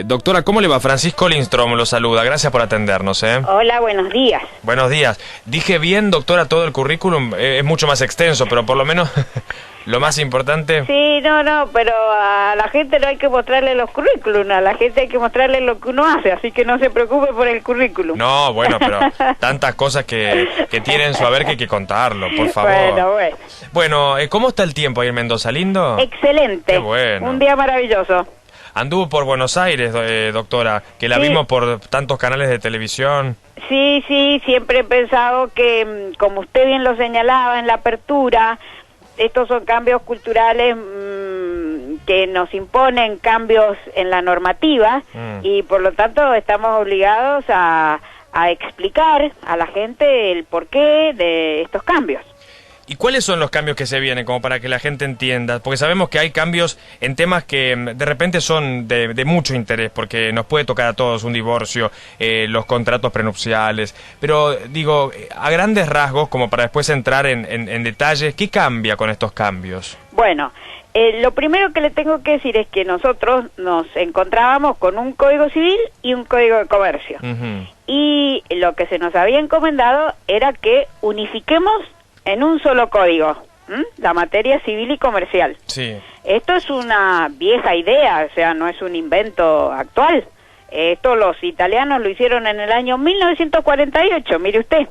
Doctora, ¿cómo le va? Francisco Lindstrom lo saluda. Gracias por atendernos. Hola, buenos días. Buenos días. Dije bien, doctora, todo el currículum. Es mucho más extenso, pero por lo menos lo más importante... Sí, no, pero a la gente no hay que mostrarle los currículums. A la gente hay que mostrarle lo que uno hace, así que no se preocupe por el currículum. No, bueno, pero tantas cosas que tienen su haber que hay que contarlo, por favor. Bueno, ¿cómo está el tiempo ahí en Mendoza? ¿Lindo? Excelente. Qué bueno. Un día maravilloso. Anduvo por Buenos Aires, doctora, que la Sí. vimos por tantos canales de televisión. Sí, siempre he pensado que, como usted bien lo señalaba en la apertura, estos son cambios culturales que nos imponen cambios en la normativa y por lo tanto estamos obligados a explicar a la gente el porqué de estos cambios. ¿Y cuáles son los cambios que se vienen, como para que la gente entienda? Porque sabemos que hay cambios en temas que de repente son de mucho interés, porque nos puede tocar a todos un divorcio, los contratos prenupciales, pero digo, a grandes rasgos, como para después entrar en detalles, ¿qué cambia con estos cambios? Bueno, lo primero que le tengo que decir es que nosotros nos encontrábamos con un código civil y un código de comercio. Y lo que se nos había encomendado era que unifiquemos en un solo código, la materia civil y comercial. Sí. Esto es una vieja idea, o sea, no es un invento actual. Esto los italianos lo hicieron en el año 1948, mire usted.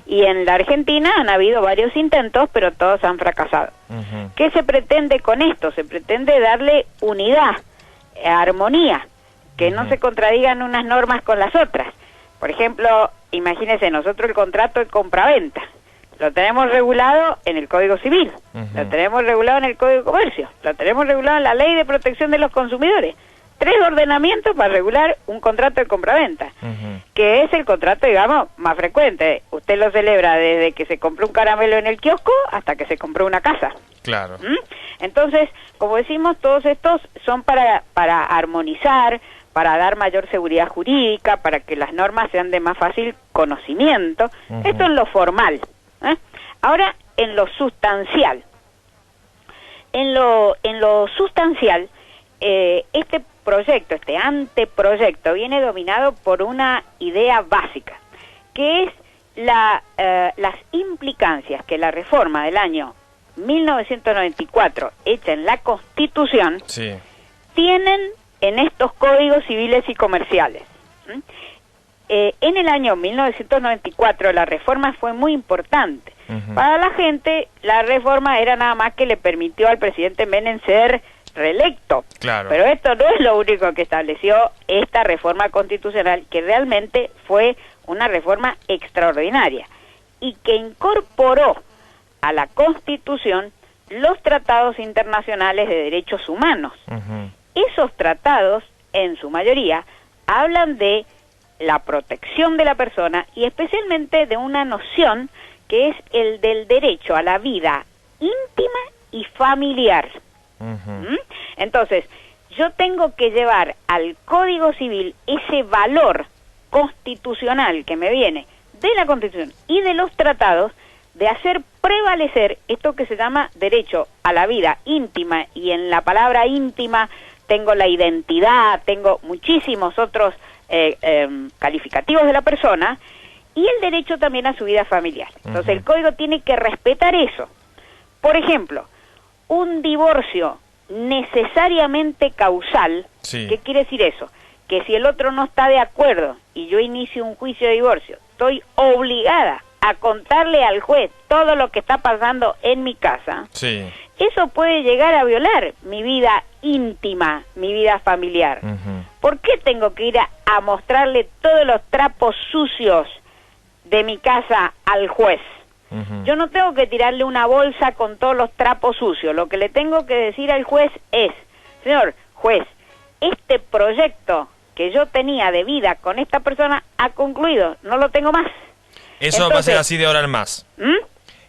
Y en la Argentina han habido varios intentos, pero todos han fracasado. ¿Qué se pretende con esto? Se pretende darle unidad, armonía, que no se contradigan unas normas con las otras. Por ejemplo, imagínese, nosotros el contrato de compraventa lo tenemos regulado en el Código Civil, lo tenemos regulado en el Código de Comercio, lo tenemos regulado en la Ley de Protección de los Consumidores. 3 ordenamientos para regular un contrato de compraventa, que es el contrato, digamos, más frecuente. Usted lo celebra desde que se compró un caramelo en el kiosco hasta que se compró una casa. Claro. Entonces, como decimos, todos estos son para armonizar, para dar mayor seguridad jurídica, para que las normas sean de más fácil conocimiento. Esto en lo formal. Ahora, en lo sustancial. En lo sustancial, este proyecto, este anteproyecto, viene dominado por una idea básica, que es las implicancias que la reforma del año 1994, hecha en la Constitución, tienen en estos códigos civiles y comerciales. En el año 1994 la reforma fue muy importante. Para la gente, la reforma era nada más que le permitió al presidente Menem ser reelecto. Claro. Pero esto no es lo único que estableció esta reforma constitucional, que realmente fue una reforma extraordinaria y que incorporó a la Constitución los tratados internacionales de derechos humanos. Esos tratados, en su mayoría, hablan de la protección de la persona y especialmente de una noción que es el del derecho a la vida íntima y familiar. Entonces, yo tengo que llevar al Código Civil ese valor constitucional que me viene de la Constitución y de los tratados, de hacer prevalecer esto que se llama derecho a la vida íntima, y en la palabra íntima tengo la identidad, tengo muchísimos otros calificativos de la persona, y el derecho también a su vida familiar. Entonces el código tiene que respetar eso. Por ejemplo, un divorcio necesariamente causal, ¿qué quiere decir eso? Que si el otro no está de acuerdo y yo inicio un juicio de divorcio, estoy obligada a contarle al juez todo lo que está pasando en mi casa. Eso puede llegar a violar mi vida íntima, mi vida familiar. ¿Por qué tengo que ir a mostrarle todos los trapos sucios de mi casa al juez? Yo no tengo que tirarle una bolsa con todos los trapos sucios. Lo que le tengo que decir al juez es: señor juez, este proyecto que yo tenía de vida con esta persona ha concluido, no lo tengo más. Eso entonces, va a ser así de ahora en más.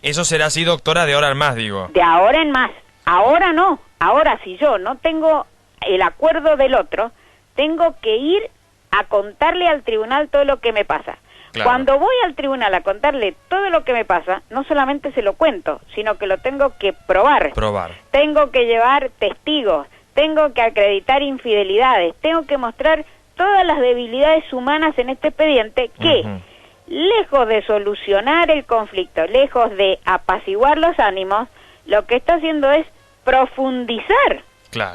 Eso será así, doctora, de ahora en más, digo. De ahora en más. Ahora no. Ahora, si yo no tengo el acuerdo del otro, tengo que ir a contarle al tribunal todo lo que me pasa. Cuando voy al tribunal a contarle todo lo que me pasa, no solamente se lo cuento, sino que lo tengo que probar. Tengo que llevar testigos, tengo que acreditar infidelidades, tengo que mostrar todas las debilidades humanas en este expediente que, lejos de solucionar el conflicto, lejos de apaciguar los ánimos, lo que está haciendo es profundizar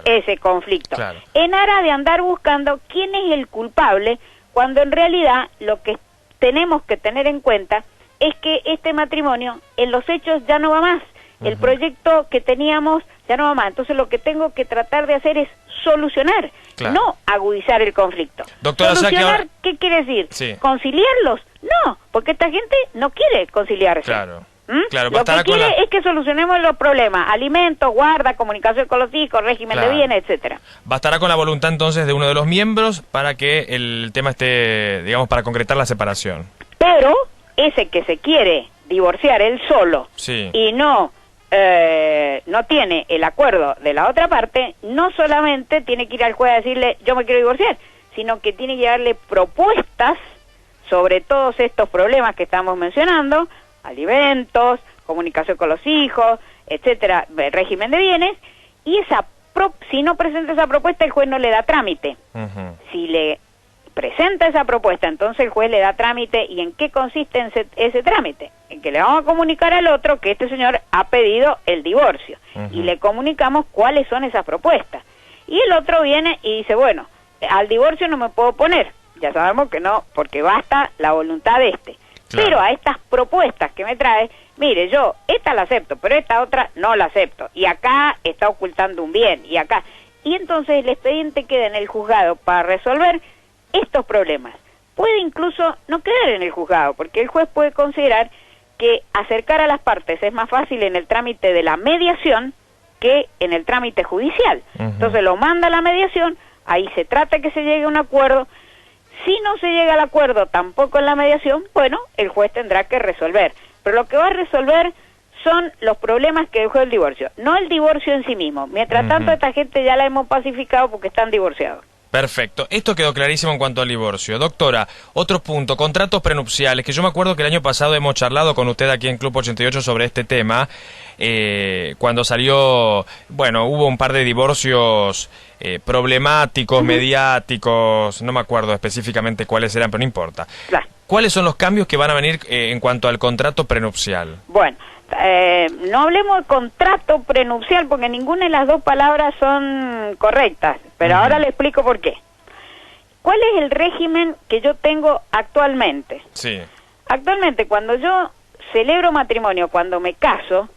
ese conflicto, en aras de andar buscando quién es el culpable, cuando en realidad lo que tenemos que tener en cuenta es que este matrimonio en los hechos ya no va más, el proyecto que teníamos ya no va más, entonces lo que tengo que tratar de hacer es solucionar, no agudizar el conflicto. Doctora, ¿Solucionar qué quiere decir? Sí. ¿Conciliarlos? No, porque esta gente no quiere conciliarse. Claro. Lo que quiere es que solucionemos los problemas, alimentos, guarda, comunicación con los hijos, régimen de bienes, etcétera. Bastará con la voluntad entonces de uno de los miembros para que el tema esté, digamos, para concretar la separación. Pero ese que se quiere divorciar él solo y no tiene el acuerdo de la otra parte, no solamente tiene que ir al juez a decirle yo me quiero divorciar, sino que tiene que darle propuestas sobre todos estos problemas que estamos mencionando, alimentos, comunicación con los hijos, etcétera, régimen de bienes, y si no presenta esa propuesta el juez no le da trámite. Si le presenta esa propuesta, entonces el juez le da trámite. ¿Y en qué consiste ese trámite? En que le vamos a comunicar al otro que este señor ha pedido el divorcio y le comunicamos cuáles son esas propuestas. Y el otro viene y dice, bueno, al divorcio no me puedo oponer, ya sabemos que no, porque basta la voluntad de este. Pero a estas propuestas que me trae, mire, yo esta la acepto, pero esta otra no la acepto, y acá está ocultando un bien, y acá. Y entonces el expediente queda en el juzgado para resolver estos problemas. Puede incluso no quedar en el juzgado, porque el juez puede considerar que acercar a las partes es más fácil en el trámite de la mediación que en el trámite judicial. Entonces lo manda a la mediación, ahí se trata que se llegue a un acuerdo. Si no se llega al acuerdo tampoco en la mediación, bueno, el juez tendrá que resolver. Pero lo que va a resolver son los problemas que dejó el divorcio, no el divorcio en sí mismo. Mientras tanto, esta gente ya la hemos pacificado porque están divorciados. Perfecto. Esto quedó clarísimo en cuanto al divorcio. Doctora, otro punto, contratos prenupciales, que yo me acuerdo que el año pasado hemos charlado con usted aquí en Club 88 sobre este tema, cuando salió, bueno, hubo un par de divorcios problemáticos, mediáticos, no me acuerdo específicamente cuáles eran, pero no importa. ¿Cuáles son los cambios que van a venir en cuanto al contrato prenupcial? Bueno, no hablemos de contrato prenupcial porque ninguna de las dos palabras son correctas, pero ahora le explico por qué. ¿Cuál es el régimen que yo tengo actualmente? Sí. Actualmente, cuando yo celebro matrimonio, cuando me caso,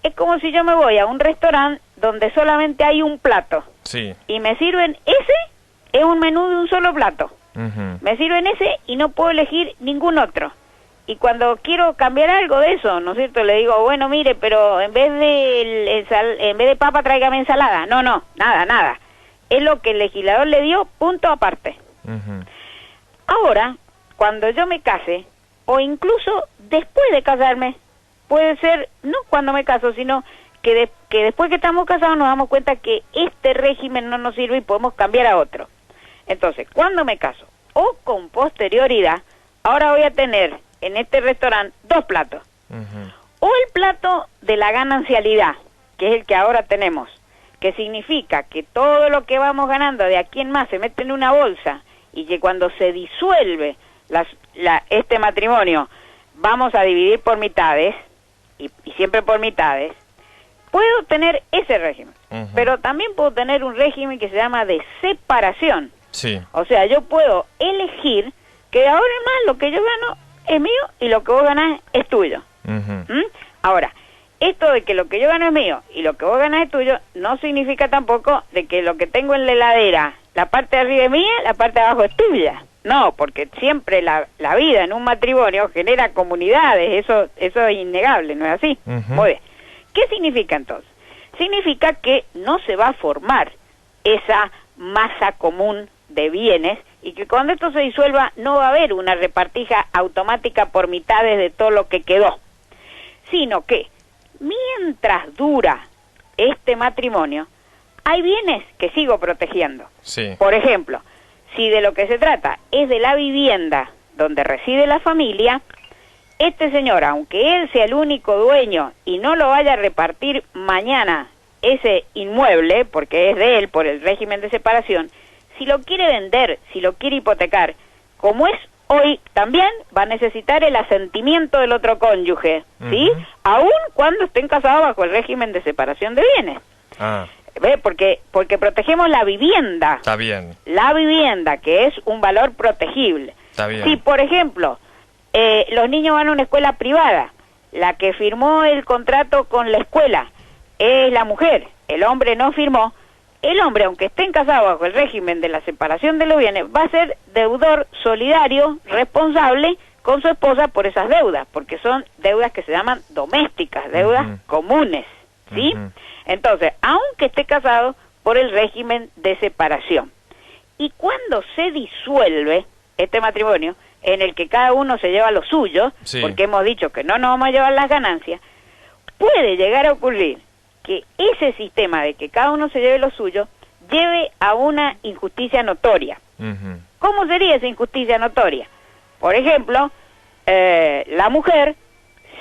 es como si yo me voy a un restaurante donde solamente hay un plato. Sí. Y me sirven es un menú de un solo plato. Me sirven ese y no puedo elegir ningún otro. Y cuando quiero cambiar algo de eso, ¿no es cierto? Le digo, bueno, mire, pero en vez de papa tráigame ensalada. No, nada. Es lo que el legislador le dio, punto aparte. Ahora, cuando yo me case, o incluso después de casarme, puede ser, no cuando me caso, sino que después que estamos casados nos damos cuenta que este régimen no nos sirve y podemos cambiar a otro. Entonces, cuando me caso, o con posterioridad, ahora voy a tener en este restaurante dos platos. O el plato de la ganancialidad, que es el que ahora tenemos, que significa que todo lo que vamos ganando de aquí en más se mete en una bolsa y que cuando se disuelve este matrimonio vamos a dividir por mitades, y siempre por mitades. Puedo tener ese régimen, pero también puedo tener un régimen que se llama de separación. Sí. O sea, yo puedo elegir que ahora en más lo que yo gano es mío y lo que vos ganás es tuyo. Ahora, esto de que lo que yo gano es mío y lo que vos ganás es tuyo, no significa tampoco de que lo que tengo en la heladera, la parte de arriba es mía, la parte de abajo es tuya. No, porque siempre la vida en un matrimonio genera comunidades, eso es innegable, ¿no es así? Muy bien. ¿Qué significa entonces? Significa que no se va a formar esa masa común de bienes y que cuando esto se disuelva no va a haber una repartija automática por mitades de todo lo que quedó, sino que mientras dura este matrimonio hay bienes que sigo protegiendo. Sí. Por ejemplo, si de lo que se trata es de la vivienda donde reside la familia, este señor, aunque él sea el único dueño y no lo vaya a repartir mañana ese inmueble, porque es de él por el régimen de separación, si lo quiere vender, si lo quiere hipotecar, como es hoy, también va a necesitar el asentimiento del otro cónyuge, ¿sí? Aun cuando estén casados bajo el régimen de separación de bienes. ¿Ve? Porque protegemos la vivienda. Está bien. La vivienda, que es un valor protegible. Está bien. Si, por ejemplo, los niños van a una escuela privada, la que firmó el contrato con la escuela es la mujer, el hombre no firmó, el hombre, aunque estén casados bajo el régimen de la separación de los bienes, va a ser deudor solidario, responsable con su esposa por esas deudas, porque son deudas que se llaman domésticas, deudas comunes, ¿sí? Entonces, aunque esté casado por el régimen de separación. Y cuando se disuelve este matrimonio, en el que cada uno se lleva lo suyo, porque hemos dicho que no nos vamos a llevar las ganancias, puede llegar a ocurrir que ese sistema de que cada uno se lleve lo suyo lleve a una injusticia notoria. ¿Cómo sería esa injusticia notoria? Por ejemplo, la mujer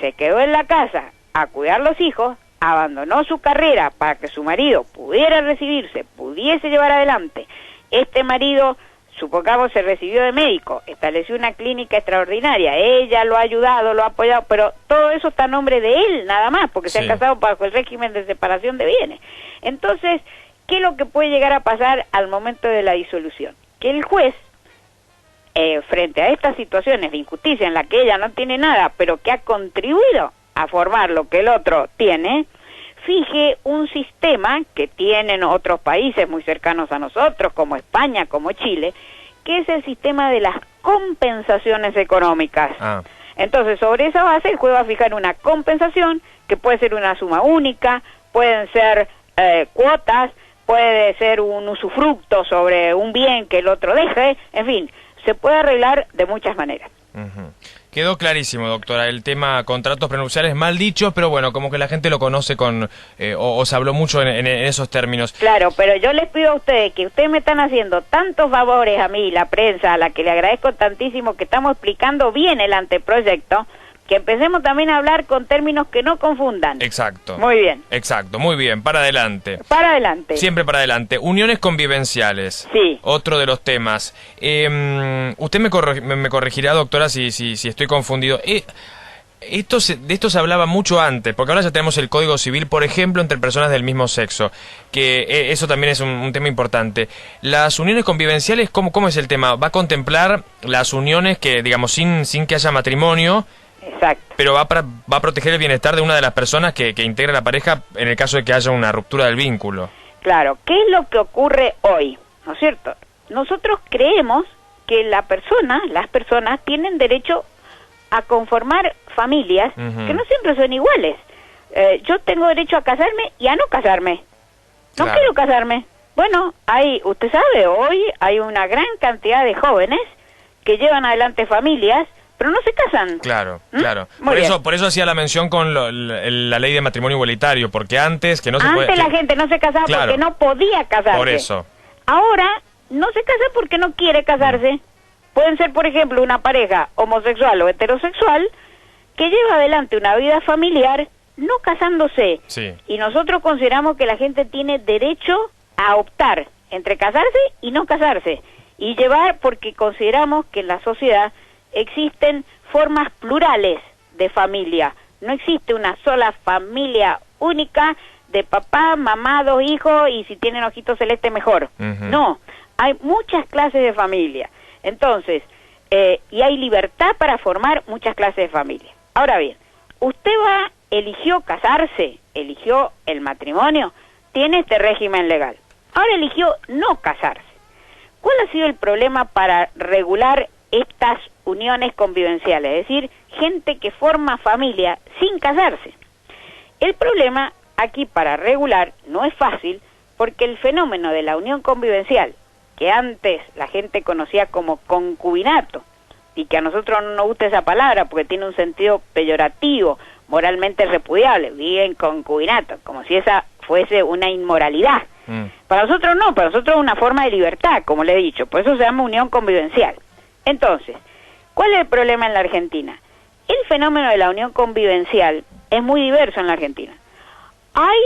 se quedó en la casa a cuidar los hijos, abandonó su carrera para que su marido pudiera recibirse, pudiese llevar adelante. Este marido, supongamos, se recibió de médico, estableció una clínica extraordinaria, ella lo ha ayudado, lo ha apoyado, pero todo eso está a nombre de él, nada más, porque se han casado bajo el régimen de separación de bienes. Entonces, ¿qué es lo que puede llegar a pasar al momento de la disolución? Que el juez, frente a estas situaciones de injusticia en la que ella no tiene nada, pero que ha contribuido a formar lo que el otro tiene, fije un sistema que tienen otros países muy cercanos a nosotros, como España, como Chile, que es el sistema de las compensaciones económicas. Entonces, sobre esa base, el juez va a fijar una compensación, que puede ser una suma única, pueden ser cuotas, puede ser un usufructo sobre un bien que el otro deje, en fin, se puede arreglar de muchas maneras. Quedó clarísimo, doctora, el tema contratos prenupciales mal dichos, pero bueno, como que la gente lo conoce con o se habló mucho en esos términos. Claro, pero yo les pido a ustedes que ustedes me están haciendo tantos favores a mí, la prensa, a la que le agradezco tantísimo, que estamos explicando bien el anteproyecto, que empecemos también a hablar con términos que no confundan. Exacto. Muy bien. Exacto, muy bien, para adelante. Para adelante. Siempre para adelante. Uniones convivenciales. Sí. Otro de los temas. Usted me corregirá, doctora, si estoy confundido. De esto se hablaba mucho antes, porque ahora ya tenemos el Código Civil, por ejemplo, entre personas del mismo sexo, que eso también es un tema importante. Las uniones convivenciales, ¿cómo es el tema? ¿Va a contemplar las uniones que, digamos, sin que haya matrimonio? Exacto. Pero va a proteger el bienestar de una de las personas que integra la pareja en el caso de que haya una ruptura del vínculo. Claro, ¿qué es lo que ocurre hoy? ¿No es cierto? Nosotros creemos que las personas tienen derecho a conformar familias que no siempre son iguales. Yo tengo derecho a casarme y a no casarme. No quiero casarme. Bueno, usted sabe, hoy hay una gran cantidad de jóvenes que llevan adelante familias, pero no se casan. Claro. Por eso hacía la mención con la ley de matrimonio igualitario, porque antes que no se Antes la gente no se casaba porque no podía casarse. Por eso. Ahora no se casa porque no quiere casarse. Pueden ser, por ejemplo, una pareja homosexual o heterosexual que lleva adelante una vida familiar no casándose. Y nosotros consideramos que la gente tiene derecho a optar entre casarse y no casarse. Y llevar, porque consideramos que en la sociedad existen formas plurales de familia. No existe una sola familia única de papá, mamá, 2 hijos y si tienen ojitos celestes mejor. No, hay muchas clases de familia. Entonces, y hay libertad para formar muchas clases de familia. Ahora bien, usted eligió casarse, eligió el matrimonio, tiene este régimen legal. Ahora eligió no casarse. ¿Cuál ha sido el problema para regular estas uniones convivenciales? Es decir, gente que forma familia sin casarse. El problema aquí para regular no es fácil porque el fenómeno de la unión convivencial, que antes la gente conocía como concubinato, y que a nosotros no nos gusta esa palabra porque tiene un sentido peyorativo, moralmente repudiable, viven concubinato, como si esa fuese una inmoralidad. Para nosotros no, para nosotros es una forma de libertad, como le he dicho, por eso se llama unión convivencial. Entonces, ¿cuál es el problema en la Argentina? El fenómeno de la unión convivencial es muy diverso en la Argentina. hay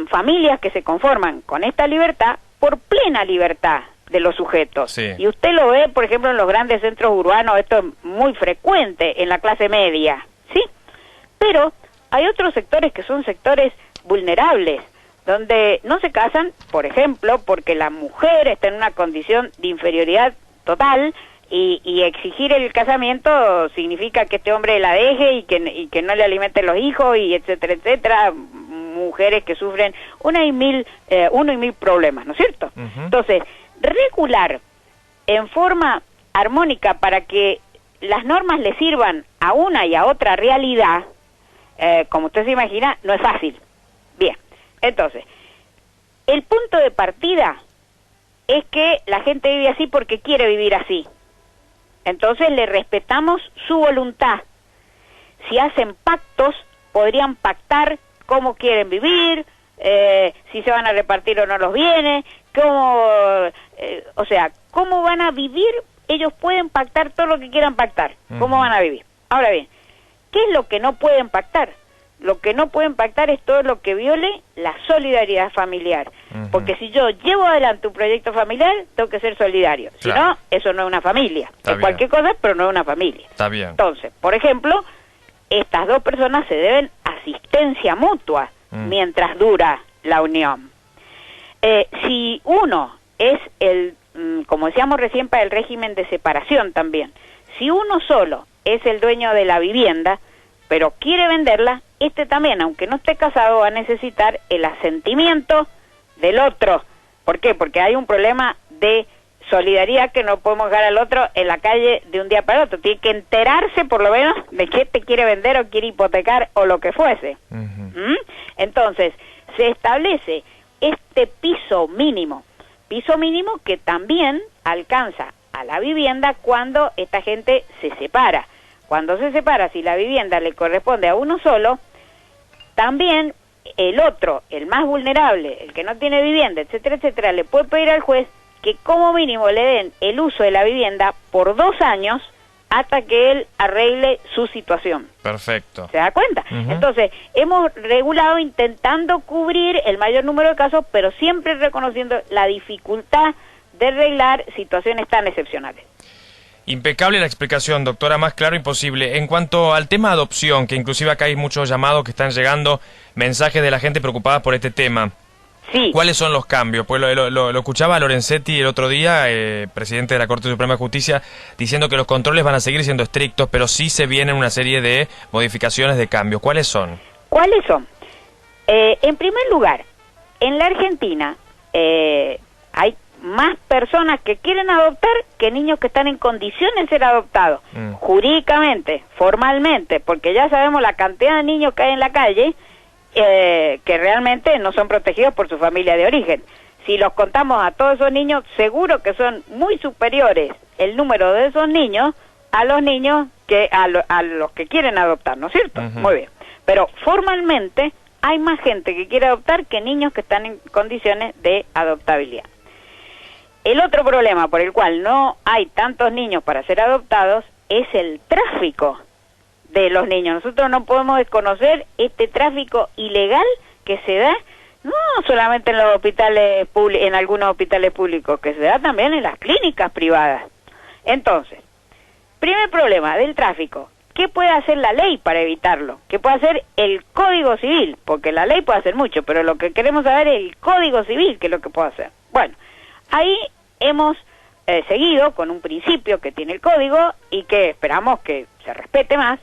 familias que se conforman con esta libertad por plena libertad de los sujetos. Sí. Y usted lo ve, por ejemplo, en los grandes centros urbanos, esto es muy frecuente en la clase media, ¿sí? Pero hay otros sectores que son sectores vulnerables, donde no se casan, por ejemplo, porque la mujer está en una condición de inferioridad total y exigir el casamiento significa que este hombre la deje y que no le alimente los hijos y etcétera, etcétera. Mujeres que sufren uno y mil problemas, ¿no es cierto? Entonces, regular en forma armónica para que las normas le sirvan a una y a otra realidad, como usted se imagina, no es fácil. Bien, entonces, el punto de partida es que la gente vive así porque quiere vivir así. Entonces le respetamos su voluntad. Si hacen pactos, podrían pactar cómo quieren vivir, si se van a repartir o no los bienes, cómo van a vivir. Ellos pueden pactar todo lo que quieran pactar, cómo van a vivir. Ahora bien, ¿qué es lo que no pueden pactar? Lo que no pueden pactar es todo lo que viole la solidaridad familiar. Porque si yo llevo adelante un proyecto familiar, tengo que ser solidario. Claro. Si no, eso no es una familia. Está Es bien. cualquier cosa, pero no es una familia. Está bien. Entonces, por ejemplo, estas dos personas se deben asistencia mutua mientras dura la unión. Si uno es como decíamos recién, para el régimen de separación también, si uno solo es el dueño de la vivienda, pero quiere venderla, este también, aunque no esté casado, va a necesitar el asentimiento del otro. ¿Por qué? Porque hay un problema de solidaridad que no podemos dejar al otro en la calle de un día para otro. Tiene que enterarse por lo menos de que te quiere vender o quiere hipotecar o lo que fuese. Entonces, se establece este piso mínimo que también alcanza a la vivienda cuando esta gente se separa. Cuando se separa, si la vivienda le corresponde a uno solo, también el otro, el más vulnerable, el que no tiene vivienda, etcétera, etcétera, le puede pedir al juez que como mínimo le den el uso de la vivienda por 2 años hasta que él arregle su situación. Perfecto. ¿Se da cuenta? Entonces, hemos regulado intentando cubrir el mayor número de casos, pero siempre reconociendo la dificultad de arreglar situaciones tan excepcionales. Impecable la explicación, doctora, más claro imposible. En cuanto al tema adopción, que inclusive acá hay muchos llamados que están llegando, mensajes de la gente preocupada por este tema. Sí. ¿Cuáles son los cambios? Pues lo escuchaba a Lorenzetti el otro día, presidente de la Corte Suprema de Justicia, diciendo que los controles van a seguir siendo estrictos, pero sí se vienen una serie de modificaciones, de cambios. ¿Cuáles son? ¿Cuáles son? En primer lugar, en la Argentina hay más personas que quieren adoptar que niños que están en condiciones de ser adoptados, jurídicamente, formalmente, porque ya sabemos la cantidad de niños que hay en la calle que realmente no son protegidos por su familia de origen. Si los contamos a todos esos niños, seguro que son muy superiores el número de esos niños a los niños que a los que quieren adoptar, ¿no es cierto? Muy bien. Pero formalmente hay más gente que quiere adoptar que niños que están en condiciones de adoptabilidad. El otro problema por el cual no hay tantos niños para ser adoptados es el tráfico de los niños. Nosotros no podemos desconocer este tráfico ilegal que se da no solamente en los hospitales en algunos hospitales públicos, que se da también en las clínicas privadas. Entonces, primer problema del tráfico, ¿qué puede hacer la ley para evitarlo? ¿Qué puede hacer el Código Civil? Porque la ley puede hacer mucho, pero lo que queremos saber es el Código Civil, ¿qué es lo que puede hacer? Bueno, ahí hemos seguido con un principio que tiene el Código y que esperamos que se respete más,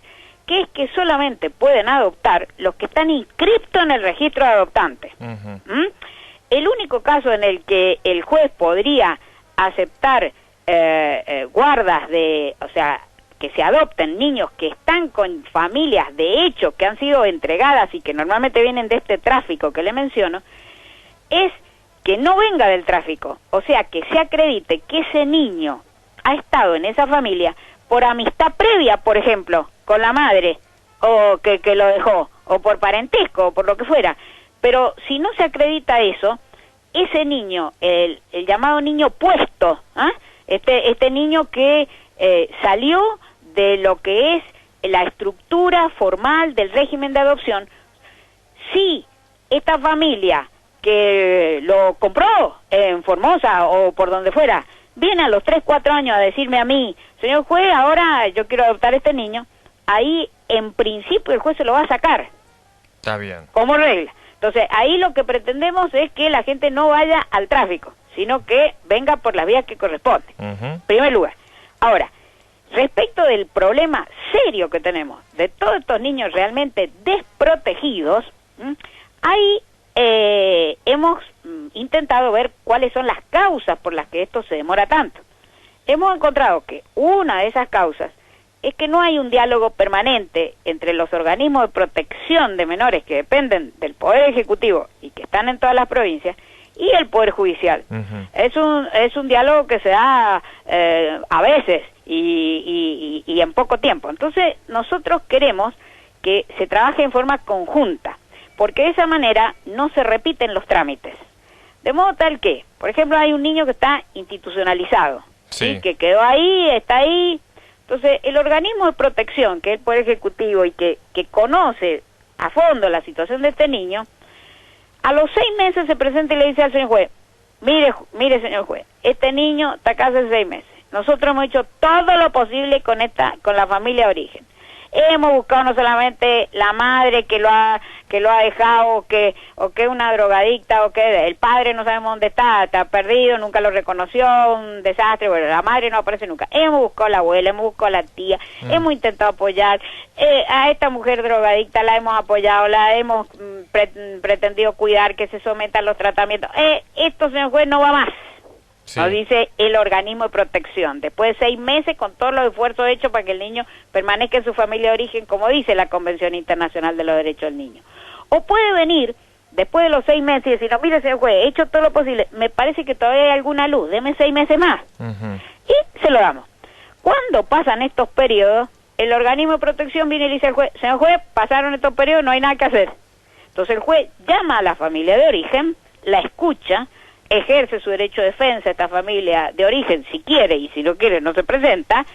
que es que solamente pueden adoptar los que están inscritos en el registro de adoptantes. El único caso en el que el juez podría aceptar guardas o sea, que se adopten niños que están con familias de hecho que han sido entregadas y que normalmente vienen de este tráfico que le menciono, es que no venga del tráfico, o sea, que se acredite que ese niño ha estado en esa familia por amistad previa, por ejemplo, con la madre, o que lo dejó, o por parentesco, o por lo que fuera. Pero si no se acredita eso, ese niño, el llamado niño puesto, este niño que salió de lo que es la estructura formal del régimen de adopción, si esta familia que lo compró en Formosa o por donde fuera, viene a los 3, 4 años a decirme a mí, señor juez, ahora yo quiero adoptar a este niño, ahí en principio el juez se lo va a sacar. Está bien. Como regla. Entonces, ahí lo que pretendemos es que la gente no vaya al tráfico, sino que venga por las vías que corresponden. En primer lugar. Ahora, respecto del problema serio que tenemos de todos estos niños realmente desprotegidos, ahí hemos intentado ver cuáles son las causas por las que esto se demora tanto. Hemos encontrado que una de esas causas es que no hay un diálogo permanente entre los organismos de protección de menores que dependen del Poder Ejecutivo y que están en todas las provincias y el Poder Judicial. Es un diálogo que se da a veces y en poco tiempo. Entonces nosotros queremos que se trabaje en forma conjunta, porque de esa manera no se repiten los trámites. De modo tal que, por ejemplo, hay un niño que está institucionalizado, ¿sí? Que quedó ahí, está ahí. Entonces, el organismo de protección, que es el Poder Ejecutivo y que conoce a fondo la situación de este niño, a los 6 meses se presenta y le dice al señor juez, mire señor juez, este niño está acá hace 6 meses. Nosotros hemos hecho todo lo posible con la familia de origen. Hemos buscado no solamente la madre que lo ha dejado, o que es una drogadicta, o que el padre no sabemos dónde está perdido, nunca lo reconoció, un desastre, bueno, la madre no aparece nunca. Hemos buscado a la abuela, hemos buscado a la tía, hemos intentado apoyar, a esta mujer drogadicta la hemos apoyado, la hemos pretendido cuidar, que se someta a los tratamientos. Esto, señor juez, no va más. Sí. Nos dice el organismo de protección, después de 6 meses con todos los esfuerzos hechos para que el niño permanezca en su familia de origen, como dice la Convención Internacional de los Derechos del Niño. O puede venir después de los 6 meses y decir, no, mire señor juez, he hecho todo lo posible, me parece que todavía hay alguna luz, deme 6 meses más. Y se lo damos. Cuando pasan estos periodos, el organismo de protección viene y le dice al juez, señor juez, pasaron estos periodos, no hay nada que hacer. Entonces el juez llama a la familia de origen, la escucha, ejerce su derecho de defensa a esta familia de origen si quiere, y si no quiere no se presenta,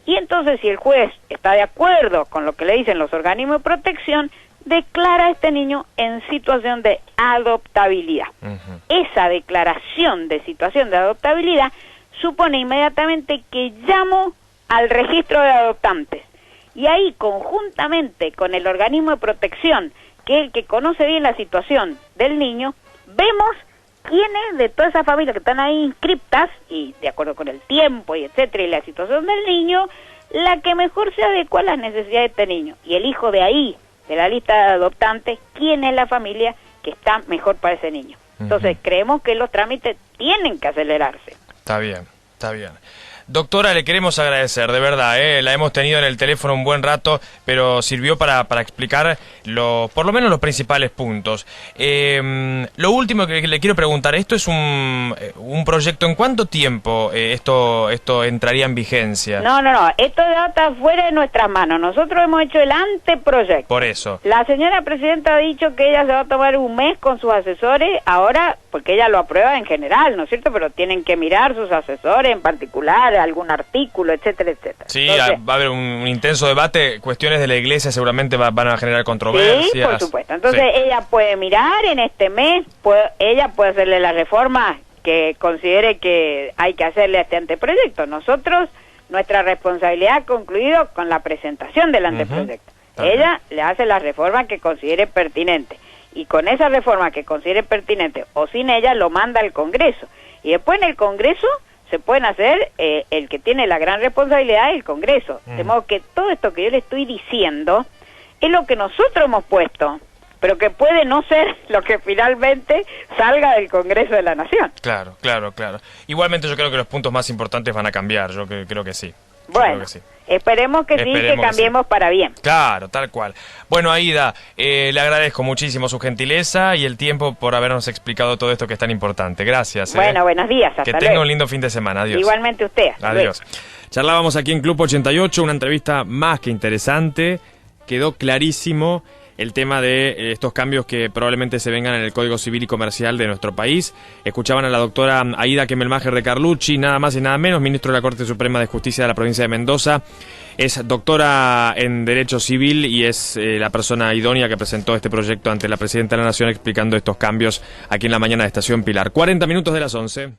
y entonces si el juez está de acuerdo con lo que le dicen los organismos de protección, declara a este niño en situación de adoptabilidad. Esa declaración de situación de adoptabilidad supone inmediatamente que llamo al registro de adoptantes, y ahí conjuntamente con el organismo de protección, que es el que conoce bien la situación del niño, vemos quiénes de toda esa familia que están ahí inscriptas, y de acuerdo con el tiempo y etcétera, y la situación del niño, la que mejor se adecua a las necesidades de este niño. Y elijo de ahí, de la lista de adoptantes, quién es la familia que está mejor para ese niño. Entonces, creemos que los trámites tienen que acelerarse. Está bien, está bien. Doctora, le queremos agradecer, de verdad, la hemos tenido en el teléfono un buen rato, pero sirvió para explicar por lo menos los principales puntos. Lo último que le quiero preguntar, esto es un proyecto, ¿en cuánto tiempo esto entraría en vigencia? No, esto está fuera de nuestras manos, nosotros hemos hecho el anteproyecto. Por eso. La señora presidenta ha dicho que ella se va a tomar un mes con sus asesores, ahora, porque ella lo aprueba en general, ¿no es cierto? Pero tienen que mirar sus asesores en particular, algún artículo, etcétera, etcétera. Sí, entonces, va a haber un intenso debate, cuestiones de la iglesia seguramente van a generar controversias. Sí, por supuesto. Entonces ella puede mirar en este mes, ella puede hacerle la reforma que considere que hay que hacerle a este anteproyecto. Nosotros, nuestra responsabilidad ha concluido con la presentación del anteproyecto. Ella le hace la reforma que considere pertinente, y con esa reforma que considere pertinente, o sin ella, lo manda al Congreso. Y después en el Congreso se pueden hacer, el que tiene la gran responsabilidad es el Congreso. De modo que todo esto que yo le estoy diciendo es lo que nosotros hemos puesto, pero que puede no ser lo que finalmente salga del Congreso de la Nación. Claro. Igualmente yo creo que los puntos más importantes van a cambiar, yo creo que sí. Bueno, que sí. Esperemos que cambiemos para bien. Claro, tal cual. Bueno, Aida, le agradezco muchísimo su gentileza y el tiempo por habernos explicado todo esto que es tan importante. Gracias. Bueno, buenos días. Hasta luego. Que tenga un lindo fin de semana. Adiós. Igualmente usted. Adiós. Charlábamos aquí en Club 88, una entrevista más que interesante. Quedó clarísimo el tema de estos cambios que probablemente se vengan en el Código Civil y Comercial de nuestro país. Escuchaban a la doctora Aida Kemmelmacher de Carlucci, nada más y nada menos, ministro de la Corte Suprema de Justicia de la provincia de Mendoza. es doctora en Derecho Civil y es la persona idónea que presentó este proyecto ante la Presidenta de la Nación explicando estos cambios aquí en la mañana de Estación Pilar. 40 minutos de las 11.